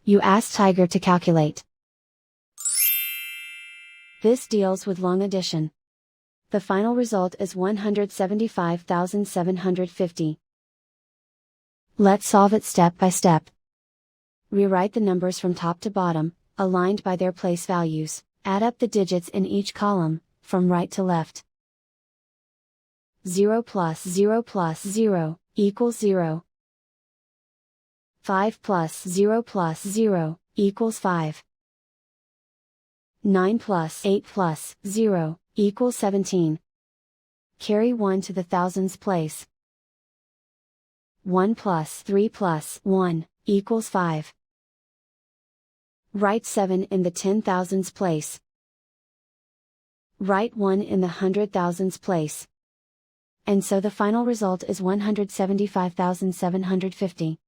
You ask Tiger to calculate. This deals with long addition. The final result is 175,750. Let's solve it step by step. Rewrite the numbers from top to bottom, aligned by their place values. Add up the digits in each column, from right to left. 0 plus 0 plus 0, equals 0. 5 plus 0 plus 0, equals 5. 9 plus 8 plus 0, equals 17. Carry 1 to the thousands place. 1 plus 3 plus 1, equals 5. Write 7 in the 10,000s place. Write 1 in the 100,000s place. And so the final result is 175,750.